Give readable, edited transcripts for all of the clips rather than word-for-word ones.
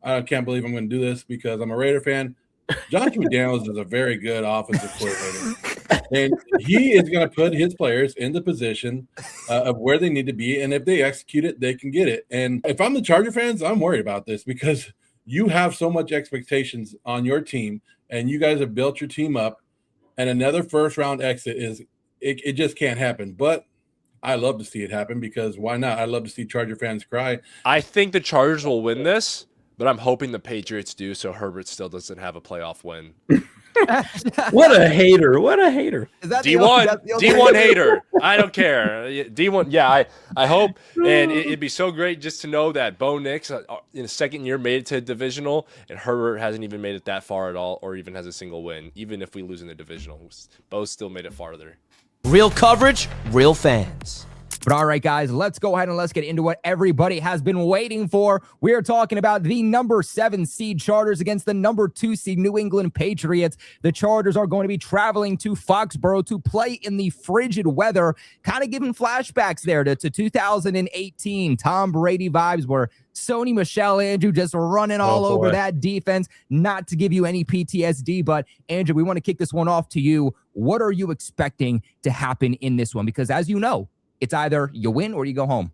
I can't believe I'm going to do this because I'm a Raider fan. Josh McDaniels is a very good offensive coordinator, and he is going to put his players in the position of where they need to be, and if they execute it, they can get it. And if I'm the Charger fans, I'm worried about this because you have so much expectations on your team, and you guys have built your team up, and another first-round exit it just can't happen. But I love to see it happen because why not? I love to see Charger fans cry. I think the Chargers will win this, but I'm hoping the Patriots do so Herbert still doesn't have a playoff win. What a hater. What a hater. Is that D1 hater. I don't care. D1, yeah, I hope. And it'd be so great just to know that Bo Nix in his second year made it to divisional, and Herbert hasn't even made it that far at all or even has a single win. Even if we lose in the divisional, Bo still made it farther. Real coverage, real fans. But all right, guys, let's go ahead and let's get into what everybody has been waiting for. We are talking about the number 7 seed Chargers against the number 2 seed New England Patriots. The Chargers are going to be traveling to Foxborough to play in the frigid weather, kind of giving flashbacks there to 2018 Tom Brady vibes where Sony Michel, Andrew, just running all over that defense. Not to give you any PTSD, but Andrew, we want to kick this one off to you. What are you expecting to happen in this one? Because as you know, it's either you win or you go home.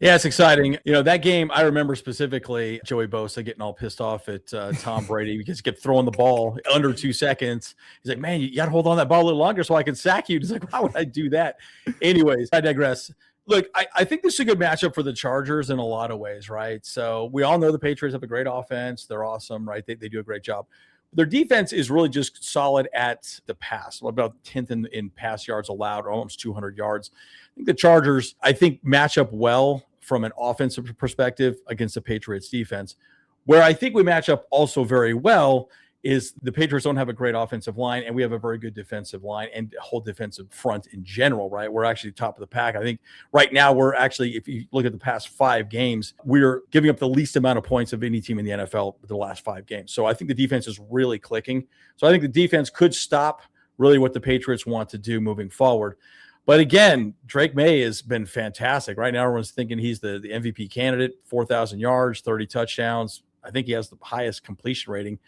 Yeah, it's exciting. You know, that game, I remember specifically Joey Bosa getting all pissed off at Tom Brady because he kept throwing the ball under 2 seconds. He's like, man, you got to hold on that ball a little longer so I can sack you. He's like, why would I do that? Anyways, I digress. Look, I think this is a good matchup for the Chargers in a lot of ways, right? So we all know the Patriots have a great offense. They're awesome, right? They do a great job. Their defense is really just solid at the pass, about 10th in pass yards allowed, almost 200 yards. I think the Chargers, match up well from an offensive perspective against the Patriots defense. Where I think we match up also very well is the Patriots don't have a great offensive line, and we have a very good defensive line and whole defensive front in general, right? We're actually top of the pack. I think right now we're actually, if you look at the past 5 games, we're giving up the least amount of points of any team in the NFL the last 5 games. So I think the defense is really clicking. So I think the defense could stop really what the Patriots want to do moving forward. But again, Drake May has been fantastic. Right now everyone's thinking he's the MVP candidate, 4,000 yards, 30 touchdowns. I think he has the highest completion rating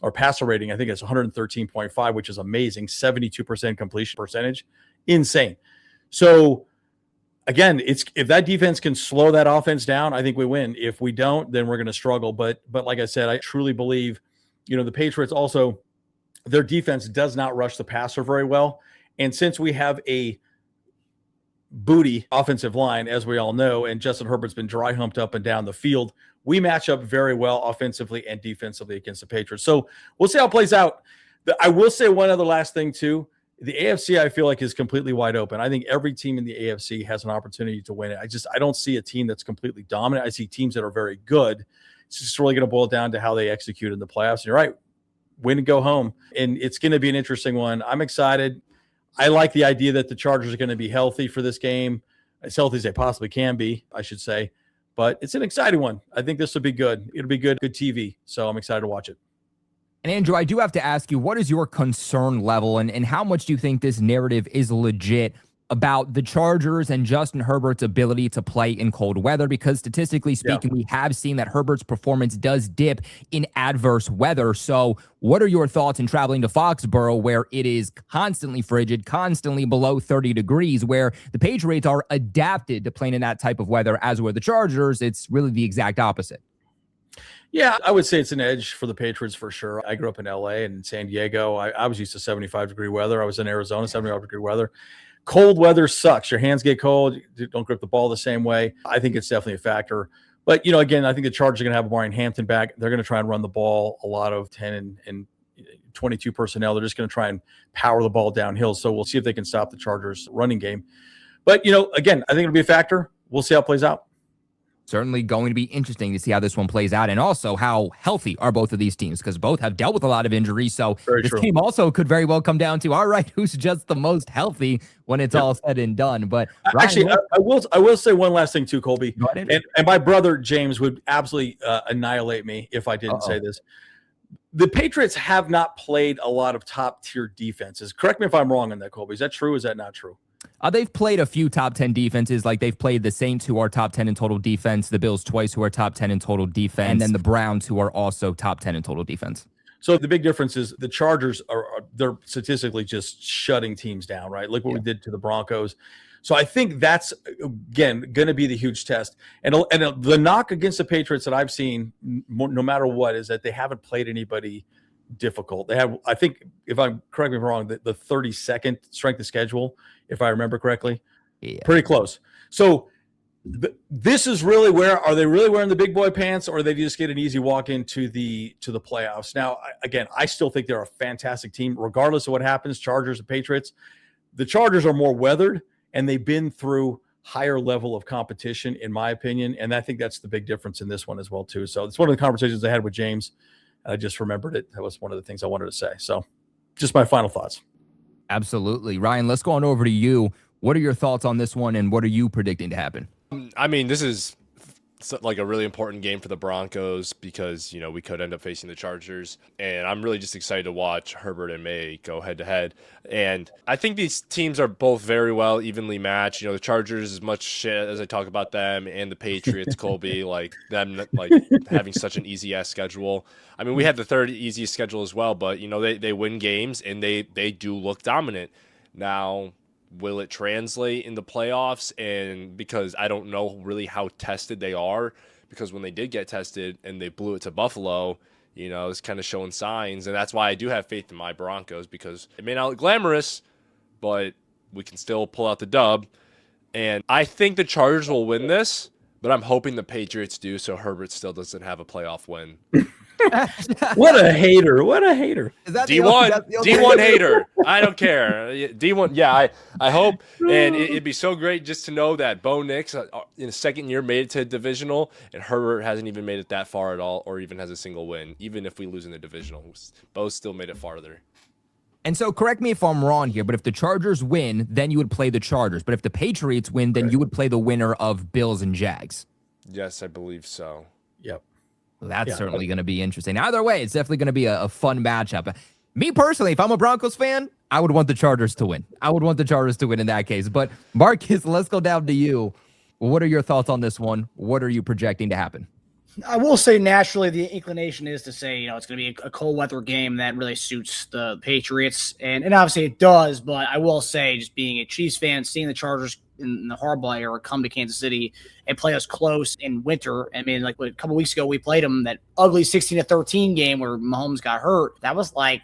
or passer rating. I think it's 113.5, which is amazing. 72% completion percentage. Insane. So again, if that defense can slow that offense down, I think we win. If we don't, then we're going to struggle. But like I said, I truly believe, the Patriots also, their defense does not rush the passer very well. And since we have a booty offensive line, as we all know, and Justin Herbert's been dry humped up and down the field, we match up very well offensively and defensively against the Patriots. So we'll see how it plays out. I will say one other last thing too. The AFC, I feel like, is completely wide open. I think every team in the AFC has an opportunity to win it. I don't see a team that's completely dominant. I see teams that are very good. It's just really going to boil down to how they execute in the playoffs. And you're right, win and go home. And it's going to be an interesting one. I'm excited. I like the idea that the Chargers are going to be healthy for this game, as healthy as they possibly can be, I should say. But it's an exciting one. I think this will be good. It'll be good TV. So I'm excited to watch it. And Andrew, I do have to ask you, what is your concern level and how much do you think this narrative is legit about the Chargers and Justin Herbert's ability to play in cold weather? Because statistically speaking, we have seen that Herbert's performance does dip in adverse weather. So what are your thoughts in traveling to Foxborough, where it is constantly frigid, constantly below 30 degrees, where the Patriots are adapted to playing in that type of weather, as were the Chargers? It's really the exact opposite. Yeah, I would say it's an edge for the Patriots for sure. I grew up in LA and San Diego. I was used to 75-degree weather. I was in Arizona, 75-degree weather. Cold weather sucks. Your hands get cold. You don't grip the ball the same way. I think it's definitely a factor. But, again, I think the Chargers are going to have Brian Hampton back. They're going to try and run the ball a lot of 10 and 22 personnel. They're just going to try and power the ball downhill. So we'll see if they can stop the Chargers' running game. But, again, I think it'll be a factor. We'll see how it plays out. Certainly going to be interesting to see how this one plays out, and also how healthy are both of these teams, because both have dealt with a lot of injuries. So this game also could very well come down to, all right, who's just the most healthy when it's all said and done. But actually, I will say one last thing too, Colby. And my brother James would absolutely annihilate me if I didn't say this. The Patriots have not played a lot of top tier defenses. Correct me if I'm wrong on that, Colby. Is that true? Or is that not true? They've played a few top 10 defenses. Like they've played the Saints, who are top 10 in total defense, the Bills twice, who are top 10 in total defense, and then the Browns, who are also top 10 in total defense. So the big difference is the Chargers they're statistically just shutting teams down, right? Look what we did to the Broncos. So I think that's, again, going to be the huge test. And the knock against the Patriots that I've seen, no matter what, is that they haven't played anybody difficult. They have, I think, if I'm correct me if I'm wrong, the 32nd strength of schedule, if I remember correctly. Yeah. Pretty close. So this is really where, are they really wearing the big boy pants, or they just get an easy walk into the playoffs? Now, again, I still think they're a fantastic team, regardless of what happens, Chargers and Patriots. The Chargers are more weathered, and they've been through higher level of competition, in my opinion. And I think that's the big difference in this one as well, too. So it's one of the conversations I had with James. I just remembered it. That was one of the things I wanted to say. So just my final thoughts. Absolutely. Ryan, let's go on over to you. What are your thoughts on this one, and what are you predicting to happen? I mean, this is like a really important game for the Broncos because, we could end up facing the Chargers. And I'm really just excited to watch Herbert and May go head to head. And I think these teams are both very well evenly matched. The Chargers, as much shit as I talk about them, and the Patriots, Colby, like them, like having such an easy ass schedule. I mean, we had the third easiest schedule as well, but they win games and they do look dominant. Now, will it translate in the playoffs? And because I don't know really how tested they are, because when they did get tested and they blew it to Buffalo, it's kind of showing signs. And that's why I do have faith in my Broncos, because it may not look glamorous, but we can still pull out the dub. And I think the Chargers will win this, but I'm hoping the Patriots do, so Herbert still doesn't have a playoff win. What a hater. What a hater. Is that D1 hater. I don't care. D1, yeah, I hope. And it'd be so great just to know that Bo Nix, in his second year, made it to divisional, and Herbert hasn't even made it that far at all, or even has a single win. Even if we lose in the divisional, Bo still made it farther. And so correct me if I'm wrong here, but if the Chargers win, then you would play the Chargers. But if the Patriots win, then you would play the winner of Bills and Jags. Yes, I believe so. Yep. That's certainly going to be interesting. Either way, it's definitely going to be a fun matchup. Me personally, if I'm a Broncos fan, I would want the Chargers to win. I would want the Chargers to win in that case. But Marcus, let's go down to you. What are your thoughts on this one? What are you projecting to happen? I will say naturally the inclination is to say, it's going to be a cold weather game that really suits the Patriots. And obviously it does, but I will say, just being a Chiefs fan, seeing the Chargers in the Harbaugh era come to Kansas City and play us close in winter. I mean, like a couple weeks ago, we played them that ugly 16-13 game where Mahomes got hurt. That was like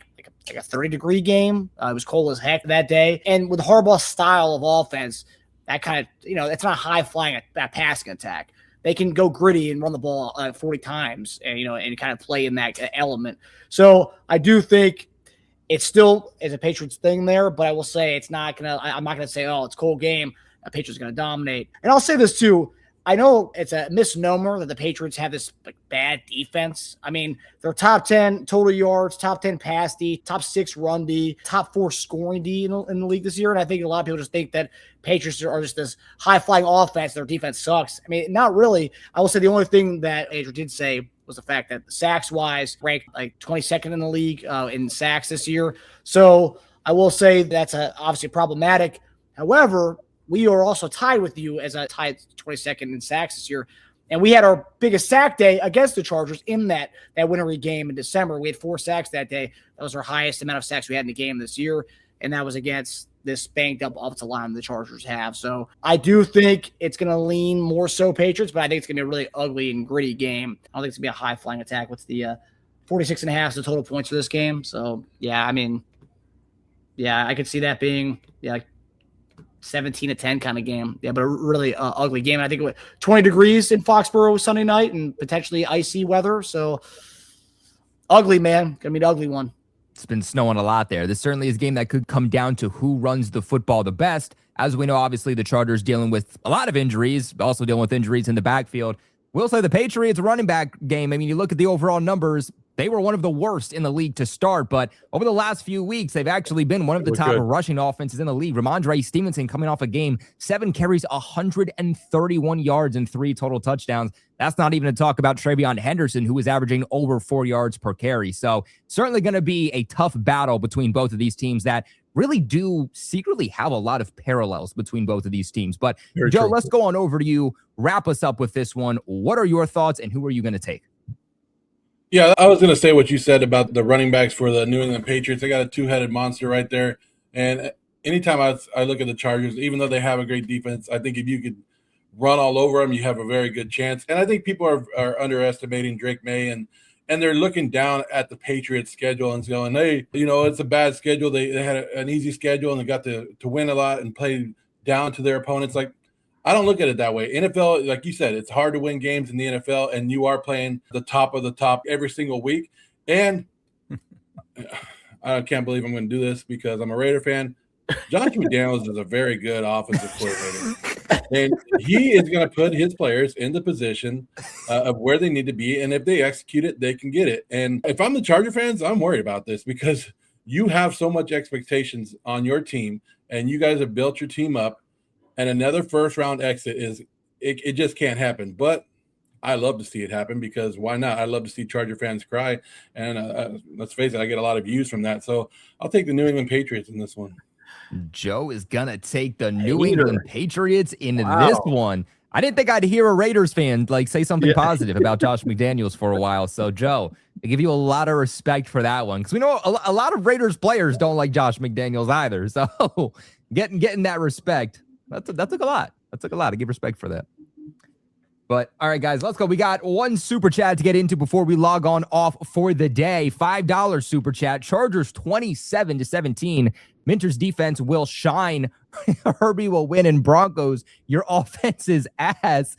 a 30-degree game. It was cold as heck that day. And with Harbaugh's style of offense, that kind of, it's not high flying that passing attack. They can go gritty and run the ball 40 times and, and kind of play in that element. So I do think it still is a Patriots thing there, but I will say I'm not going to say, it's a cold game. The Patriots are going to dominate. And I'll say this too. I know it's a misnomer that the Patriots have this bad defense. I mean, they're top 10 total yards, top 10 pass D, top 6 run D, top 4 scoring D in the league this year. And I think a lot of people just think that Patriots are just this high-flying offense. Their defense sucks. I mean, not really. I will say the only thing that Andrew did say was the fact that sacks-wise ranked 22nd in the league in sacks this year. So I will say that's obviously problematic. However, we are also tied with you as a tied 22nd in sacks this year. And we had our biggest sack day against the Chargers in that wintry game in December. We had 4 sacks that day. That was our highest amount of sacks we had in the game this year. And that was against this banged up offensive line the Chargers have. So I do think it's going to lean more so Patriots, but I think it's going to be a really ugly and gritty game. I don't think it's going to be a high flying attack. What's the 46.5 is the total points for this game. So I could see that being 17-10 kind of game. Yeah, but a really ugly game. And I think it was 20 degrees in Foxborough Sunday night and potentially icy weather. So ugly, man. Gonna be an ugly one. It's been snowing a lot there. This certainly is a game that could come down to who runs the football the best. As we know, obviously, the Chargers dealing with a lot of injuries, also dealing with injuries in the backfield. We'll say the Patriots running back game, I mean, you look at the overall numbers, they were one of the worst in the league to start, but over the last few weeks, they've actually been one of the top rushing offenses in the league. Ramondre Stevenson coming off a game, 7 carries, 131 yards, and 3 total touchdowns. That's not even to talk about Travion Henderson, who was averaging over 4 yards per carry. So certainly going to be a tough battle between both of these teams that really do secretly have a lot of parallels between both of these teams. But Very Joe, true. let's go on over to you. Wrap us up with this one. What are your thoughts and who are you going to take? Yeah, I was going to say what you said about the running backs for the New England Patriots. They got a two-headed monster right there. And anytime I look at the Chargers, even though they have a great defense, I think if you could run all over them, you have a very good chance. And I think people are underestimating Drake May, and they're looking down at the Patriots schedule and going, hey, it's a bad schedule. They had an easy schedule and they got to win a lot and play down to their opponents. Like, I don't look at it that way. NFL, like you said, it's hard to win games in the NFL, and you are playing the top of the top every single week. And I can't believe I'm going to do this because I'm a Raider fan. Josh McDaniels is a very good offensive coordinator, and he is going to put his players in the position of where they need to be, and if they execute it, they can get it. And if I'm the Charger fans, I'm worried about this because you have so much expectations on your team, and you guys have built your team up, and another first-round exit it just can't happen. But I love to see it happen because why not? I love to see Charger fans cry, and let's face it, I get a lot of views from that. So I'll take the New England Patriots in this one. Joe is going to take the New England Patriots in this one. I didn't think I'd hear a Raiders fan say something positive about Josh McDaniels for a while. So, Joe, I give you a lot of respect for that one because we know a lot of Raiders players don't like Josh McDaniels either. So, getting that respect, that took a lot. That took a lot. I give respect for that. But all right, guys, let's go. We got one super chat to get into before we log on off for the day. $5 super chat. Chargers 27-17. Minter's defense will shine. Herbie will win, and Broncos, your offense is ass.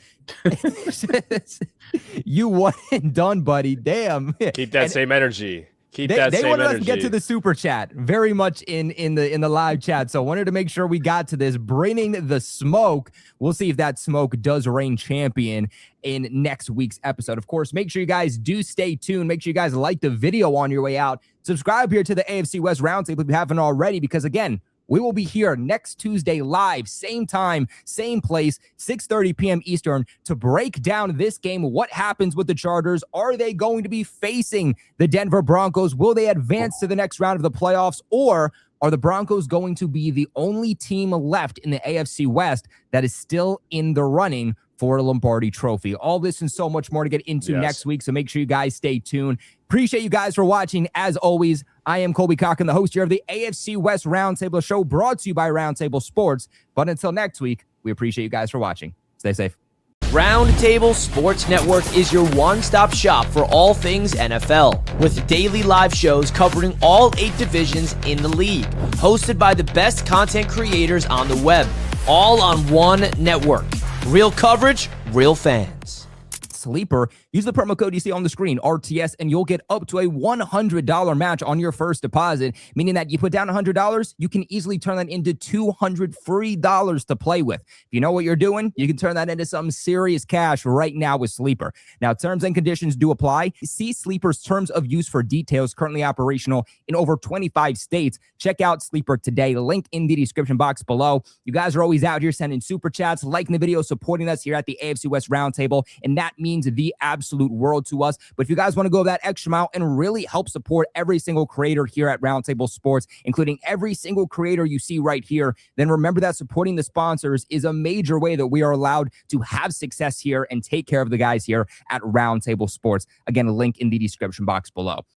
You one and done, buddy. Damn. Keep that same energy. They wanted us to get to the super chat very much in the live chat. So I wanted to make sure we got to this. Bringing the smoke. We'll see if that smoke does reign champion in next week's episode. Of course, make sure you guys do stay tuned. Make sure you guys like the video on your way out. Subscribe here to the AFC West Roundtable if you haven't already, because again, we will be here next Tuesday live, same time, same place, 6:30 p.m. Eastern, to break down this game. What happens with the Chargers? Are they going to be facing the Denver Broncos? Will they advance to the next round of the playoffs? Or are the Broncos going to be the only team left in the AFC West that is still in the running for a Lombardi trophy? All this and so much more to get into next week. So make sure you guys stay tuned. Appreciate you guys for watching. As always, I am Colby Cochran, the host here of the AFC West Roundtable show, brought to you by Roundtable Sports. But until next week, we appreciate you guys for watching. Stay safe. Roundtable Sports Network is your one-stop shop for all things NFL, with daily live shows covering all 8 divisions in the league, hosted by the best content creators on the web, all on one network. Real coverage, real fans. Sleeper, use the promo code you see on the screen, RTS, and you'll get up to a $100 match on your first deposit, meaning that you put down $100, you can easily turn that into $200 free to play with. If you know what you're doing, you can turn that into some serious cash right now with Sleeper. Now, terms and conditions do apply. See Sleeper's terms of use for details, currently operational in over 25 states. Check out Sleeper today. Link in the description box below. You guys are always out here sending super chats, liking the video, supporting us here at the AFC West Roundtable, and that means the absolute world to us. But if you guys want to go that extra mile and really help support every single creator here at Roundtable Sports, including every single creator you see right here, then remember that supporting the sponsors is a major way that we are allowed to have success here and take care of the guys here at Roundtable Sports. Again, a link in the description box below.